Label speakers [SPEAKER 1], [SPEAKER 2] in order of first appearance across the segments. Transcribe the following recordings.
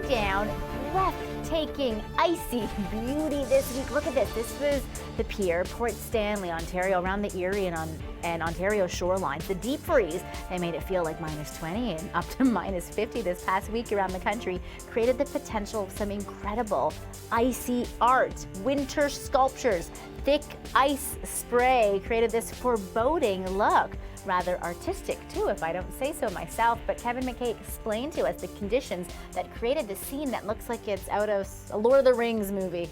[SPEAKER 1] down breathtaking, icy beauty this week. Look at this. This was the pier, Port Stanley, Ontario, around the Erie and Ontario shorelines. The deep freeze, they made it feel like -20 and up to -50 this past week around the country, created the potential of some incredible icy art, winter sculptures, thick ice spray created this foreboding look. Rather artistic too, if I don't say so myself. But Kevin MacKay explained to us the conditions that created the scene that looks like it's out of a Lord of the Rings movie.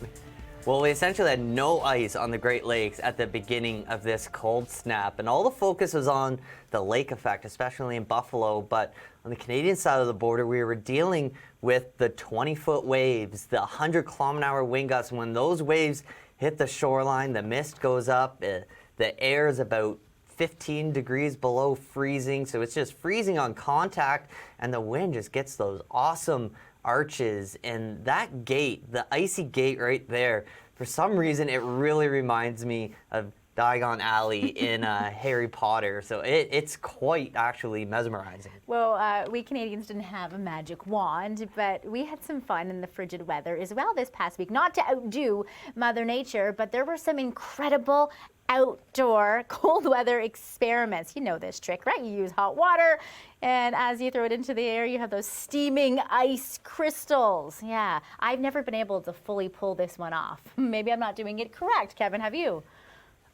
[SPEAKER 2] Well, we essentially had no ice on the Great Lakes at the beginning of this cold snap, and all the focus was on the lake effect, especially in Buffalo. But on the Canadian side of the border, we were dealing with the 20-foot waves, the 100-kilometer-an-hour wind gusts. When those waves hit the shoreline, the mist goes up, the air is about 15 degrees below freezing, so it's just freezing on contact, and the wind just gets those awesome arches. And that gate, the icy gate right there, for some reason it really reminds me of Diagon Alley in Harry Potter, so it's quite actually mesmerizing.
[SPEAKER 1] Well, we Canadians didn't have a magic wand, but we had some fun in the frigid weather as well this past week. Not to outdo Mother Nature, but there were some incredible outdoor cold weather experiments. You know this trick, right? You use hot water, and as you throw it into the air, you have those steaming ice crystals. Yeah, I've never been able to fully pull this one off. Maybe I'm not doing it correct. Kevin, have you?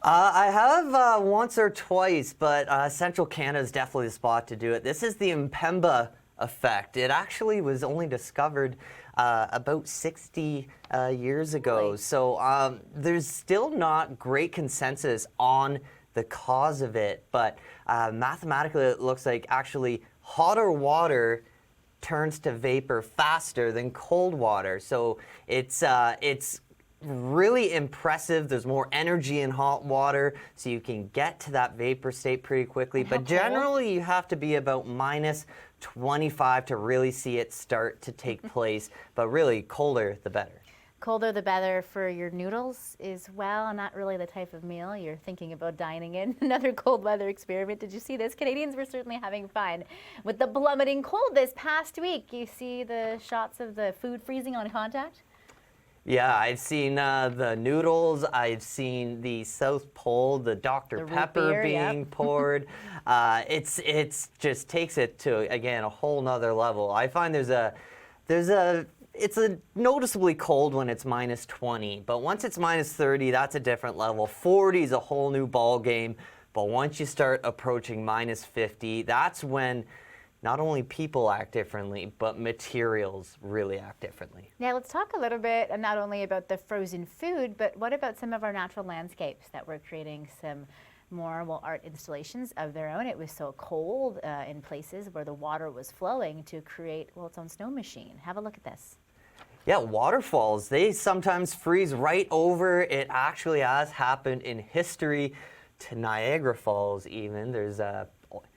[SPEAKER 2] I have once or twice, but Central Canada is definitely the spot to do it. This is the Mpemba effect. It actually was only discovered about 60 years ago.
[SPEAKER 1] Really?
[SPEAKER 2] So there's still not great consensus on the cause of it, but mathematically it looks like actually hotter water turns to vapor faster than cold water. So it's really impressive. There's more energy in hot water, so you can get to that vapor state pretty quickly. But generally, you have to be about -25 to really see it start to take place. But really, colder the better.
[SPEAKER 1] Colder the better for your noodles as well. Not really the type of meal you're thinking about dining in. Another cold weather experiment. Did you see this? Canadians were certainly having fun with the plummeting cold this past week. You see the shots of the food freezing on contact?
[SPEAKER 2] Yeah, I've seen the noodles. I've seen the South Pole, the Dr. Pepper being poured. It's just takes it to, again, a whole nother level. I find it's a noticeably cold when it's -20, but once it's -30, that's a different level. 40 is a whole new ball game, but once you start approaching -50, that's when not only people act differently, but materials really act differently.
[SPEAKER 1] Yeah, let's talk a little bit not only about the frozen food, but what about some of our natural landscapes that we're creating some more, art installations of their own. It was so cold in places where the water was flowing to create, its own snow machine. Have a look at this.
[SPEAKER 2] Yeah, waterfalls, they sometimes freeze right over. It actually has happened in history to Niagara Falls even. There's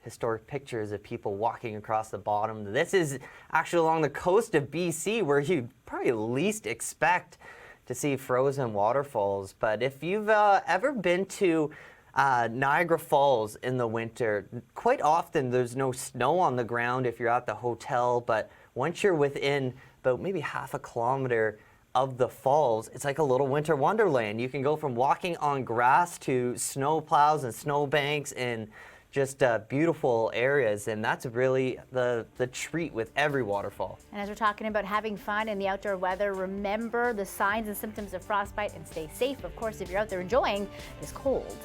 [SPEAKER 2] historic pictures of people walking across the bottom. This is actually along the coast of BC, where you'd probably least expect to see frozen waterfalls. But if you've ever been to Niagara Falls in the winter, quite often there's no snow on the ground if you're at the hotel, but once you're within about maybe half a kilometer of the falls, it's like a little winter wonderland. You can go from walking on grass to snow plows and snow banks and just beautiful areas, and that's really the treat with every waterfall.
[SPEAKER 1] And as we're talking about having fun in the outdoor weather, remember the signs and symptoms of frostbite and stay safe, of course, if you're out there enjoying this cold.